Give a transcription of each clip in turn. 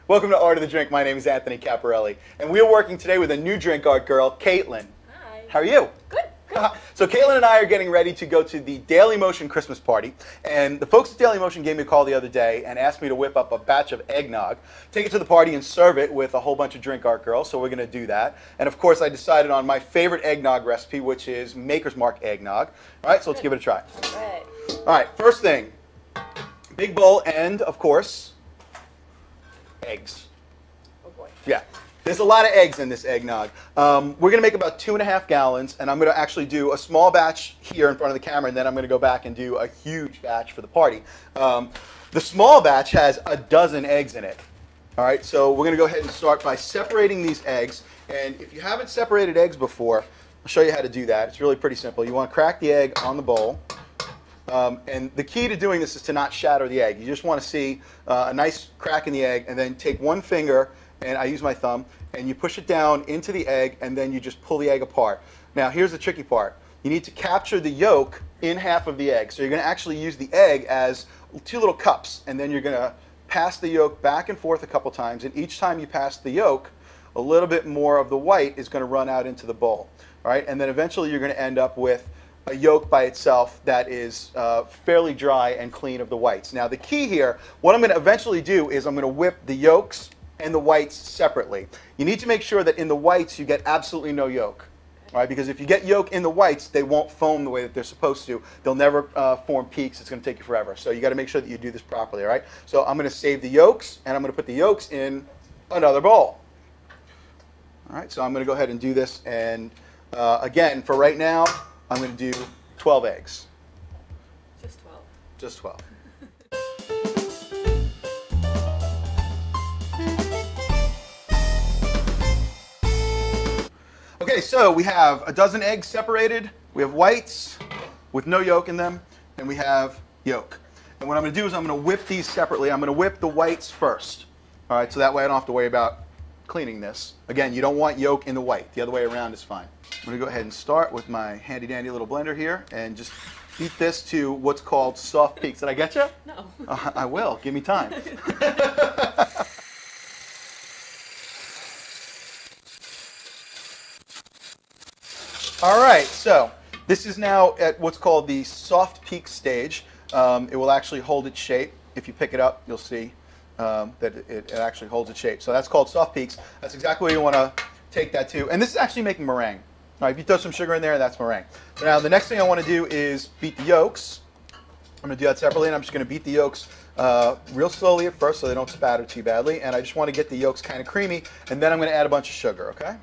Welcome to Art of the Drink. My name is Anthony Caparelli, and we are working today with a new DrinkArt girl, Caitlin. Hi. How are you? Good. Good. So Caitlin and I are getting ready to go to the Dailymotion Christmas party, and the folks at Dailymotion gave me a call the other day and asked me to whip up a batch of eggnog, take it to the party and serve it with a whole bunch of DrinkArt girls, so we're going to do that. And of course I decided on my favorite eggnog recipe, which is Maker's Mark eggnog. All right, so let's give it a try. All right. All right, first thing, big bowl and, of course, eggs. Oh boy. Yeah. There's a lot of eggs in this eggnog. We're going to make about 2.5 gallons, and I'm going to actually do a small batch here in front of the camera, and then I'm going to go back and do a huge batch for the party. The small batch has a dozen eggs in it. All right, so we're going to go ahead and start by separating these eggs. And if you haven't separated eggs before, I'll show you how to do that. It's really pretty simple. You want to crack the egg on the bowl. And the key to doing this is to not shatter the egg. You just want to see a nice crack in the egg, and then take one finger, and I use my thumb, and you push it down into the egg, and then you just pull the egg apart. Now, here's the tricky part. You need to capture the yolk in half of the egg. So you're going to actually use the egg as two little cups, and then you're going to pass the yolk back and forth a couple times, and each time you pass the yolk, a little bit more of the white is going to run out into the bowl. All right? And then eventually you're going to end up with a yolk by itself that is fairly dry and clean of the whites. Now the key here, what I'm going to eventually do is I'm going to whip the yolks and the whites separately. You need to make sure that in the whites you get absolutely no yolk. All right? Because if you get yolk in the whites, they won't foam the way that they're supposed to. They'll never form peaks. It's going to take you forever. So you got to make sure that you do this properly. All right? So I'm going to save the yolks, and I'm going to put the yolks in another bowl. All right? So I'm going to go ahead and do this. And again, for right now, I'm going to do 12 eggs. Just 12. Just 12. Okay, so we have a dozen eggs separated. We have whites with no yolk in them, and we have yolk. And what I'm going to do is I'm going to whip these separately. I'm going to whip the whites first. All right, so that way I don't have to worry about cleaning this. Again, you don't want yolk in the white. The other way around is fine. I'm going to go ahead and start with my handy-dandy little blender here and just beat this to what's called soft peaks. Did I get you? No. I will. Give me time. All right, so this is now at what's called the soft peak stage. It will actually hold its shape. If you pick it up, you'll see that it actually holds its shape. So that's called soft peaks. That's exactly where you want to take that to. And this is actually making meringue. All right, if you throw some sugar in there, that's meringue. So now the next thing I want to do is beat the yolks. I'm going to do that separately, and I'm just going to beat the yolks real slowly at first so they don't spatter too badly. And I just want to get the yolks kind of creamy, and then I'm going to add a bunch of sugar, okay?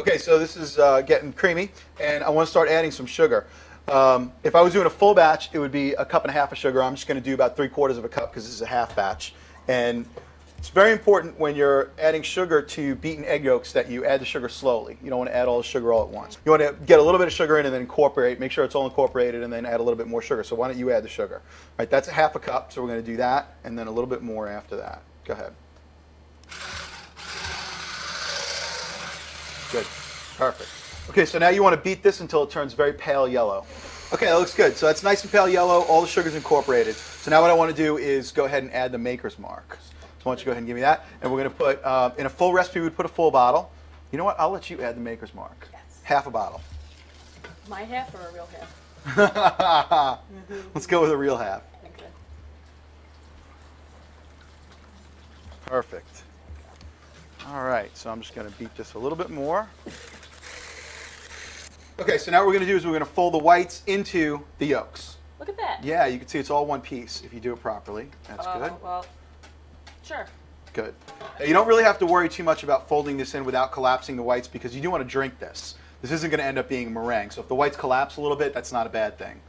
Okay, so this is getting creamy, and I want to start adding some sugar. If I was doing a full batch, it would be 1.5 cups of sugar. I'm just going to do about 3/4 of a cup because this is a half batch. And it's very important when you're adding sugar to beaten egg yolks that you add the sugar slowly. You don't want to add all the sugar all at once. You want to get a little bit of sugar in and then incorporate, make sure it's all incorporated, and then add a little bit more sugar. So why don't you add the sugar? All right, that's 1/2 cup, so we're going to do that, and then a little bit more after that. Go ahead. Good. Perfect. Okay, so now you want to beat this until it turns very pale yellow. Okay, that looks good. So that's nice and pale yellow. All the sugar's incorporated. So now what I want to do is go ahead and add the Maker's Mark. So why don't you go ahead and give me that? And we're going to put, in a full recipe, we'd put a full bottle. You know what? I'll let you add the Maker's Mark. Yes. 1/2 bottle. My half or a real half? Let's go with a real half. Okay. Perfect. All right, so I'm just going to beat this a little bit more. Okay, so now what we're going to do is we're going to fold the whites into the yolks. Look at that. Yeah, you can see it's all one piece if you do it properly. That's good. Well, sure. Good. Now, you don't really have to worry too much about folding this in without collapsing the whites because you do want to drink this. This isn't going to end up being a meringue, so if the whites collapse a little bit, that's not a bad thing.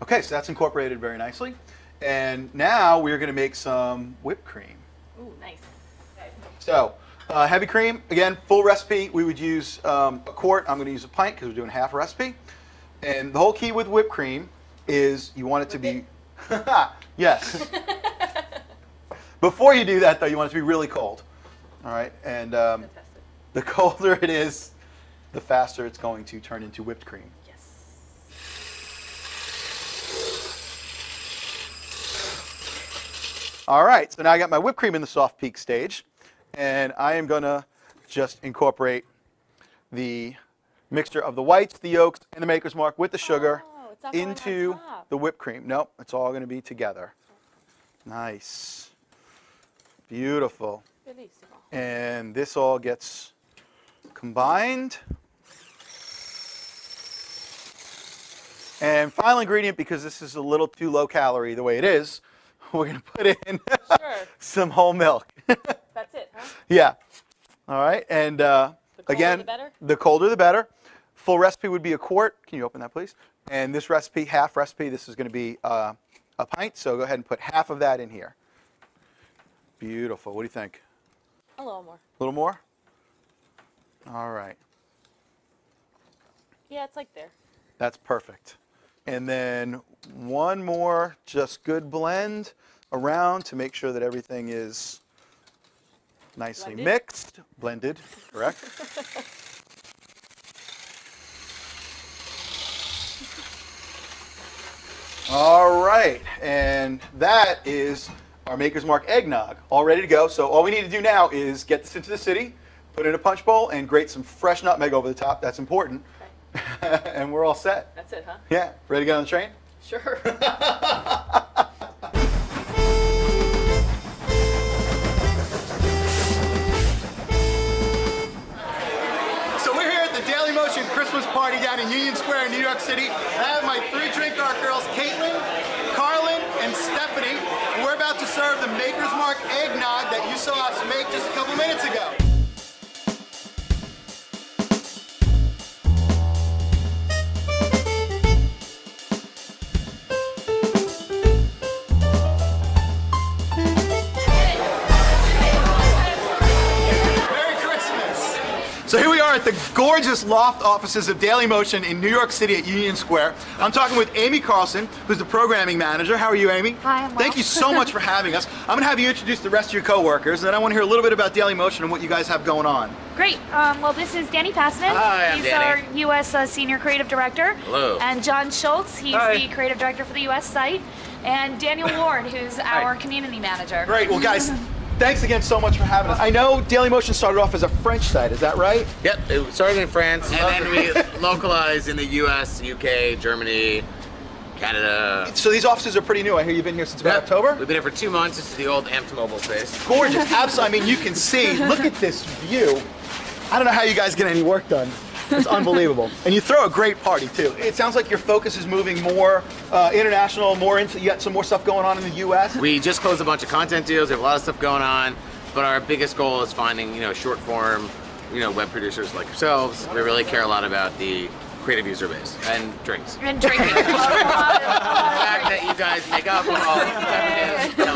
Okay, so that's incorporated very nicely. And now we're going to make some whipped cream. Ooh, nice. So, heavy cream, again, full recipe, we would use a quart. I'm going to use a pint because we're doing half a recipe. And the whole key with whipped cream is you want it to be... Yes. Before you do that, though, you want it to be really cold. All right? And the colder it is, the faster it's going to turn into whipped cream. Yes. All right, so now I got my whipped cream in the soft peak stage, and I am going to just incorporate the mixture of the whites, the yolks, and the Maker's Mark with the sugar It's not going on into top. the whipped cream. Nope, it's all going to be together. Nice. Beautiful. Bellissimo. And this all gets combined. And final ingredient, because this is a little too low calorie the way it is, we're going to put in Sure. some whole milk. That's it, huh? Yeah. All right. And colder again, the better? the colder the better. Full recipe would be a quart. Can you open that, please? And this recipe, half recipe, this is going to be a pint. So go ahead and put half of that in here. Beautiful. What do you think? A little more. A little more? All right. Yeah, it's like there. That's perfect. And then one more just good blend around to make sure that everything is nicely Blended? mixed. Blended, correct? All right, and that is our Maker's Mark eggnog, all ready to go. So all we need to do now is get this into the city, put it in a punch bowl, and grate some fresh nutmeg over the top. That's important. Okay. And we're all set. That's it, huh? Yeah, ready to get on the train? Sure. So we're here at the Dailymotion Christmas party down in Union Square in New York City. I have my 3 DrinkArt girls, Caitlin, Carlin, and Stephanie. And we're about to serve the Maker's Mark eggnog that you saw us make just a couple minutes ago. So here we are at the gorgeous loft offices of Dailymotion in New York City at Union Square. I'm talking with Amy Carlson, who's the programming manager. How are you, Amy? Hi, I'm well. Thank you so much for having us. I'm going to have you introduce the rest of your coworkers, and then I want to hear a little bit about Dailymotion and what you guys have going on. Great. Well, this is Danny Passman. Hi, I'm He's Danny. our U.S. Senior Creative Director. Hello. And John Schultz, he's Hi. the Creative Director for the U.S. site. And Daniel Ward, who's our Community Manager. Great. Well, guys, thanks again so much for having us. I know Dailymotion started off as a French site. Is that right? Yep, it started in France, and then we localized in the US, UK, Germany, Canada. So these offices are pretty new. I hear you've been here since about Yep. October? We've been here for 2 months. This is the old Amped Mobile space. Gorgeous. Absolutely. I mean, you can see. Look at this view. I don't know how you guys get any work done. It's unbelievable. And you throw a great party, too. It sounds like your focus is moving more international, more into, you got some more stuff going on in the U.S. We just closed a bunch of content deals. We have a lot of stuff going on, but our biggest goal is finding, short form, web producers like yourselves. We really care a lot about the creative user base and drinks. And drinking. The fact that you guys make up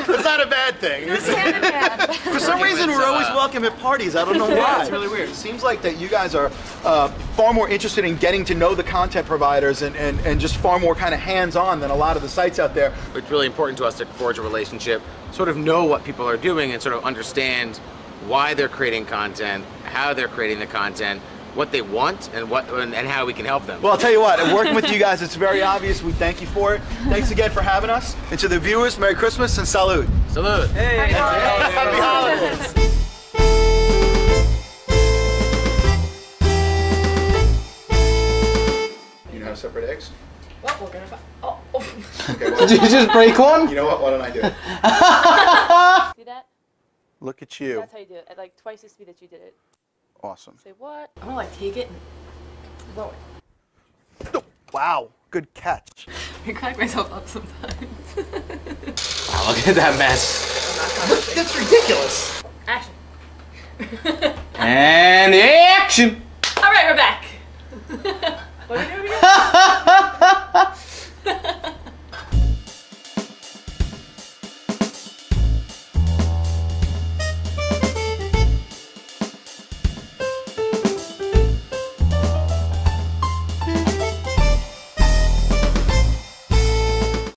It's not a bad thing. It's kind of bad. For some reason, we're always welcome at parties. I don't know why. Yeah, it's really weird. It seems like that you guys are far more interested in getting to know the content providers and just far more kind of hands-on than a lot of the sites out there. It's really important to us to forge a relationship, sort of know what people are doing and sort of understand why they're creating content, how they're creating the content, what they want, and how we can help them. Well, I'll tell you what, working with you guys, it's very obvious. We thank you for it. Thanks again for having us. And to the viewers, Merry Christmas and salute. Salute. Happy holidays. Happy holidays. You know how to separate eggs? Well, we're gonna. Oh. Okay, well, Did you just break one? you know what? Why don't I do it? See that? Look at you. That's how you do it. At like twice the speed that you did it. Awesome. Say what? I'm gonna like take it and blow it. Wow, good catch. I crack myself up sometimes. Wow, look at that mess. That's ridiculous. Action. And action!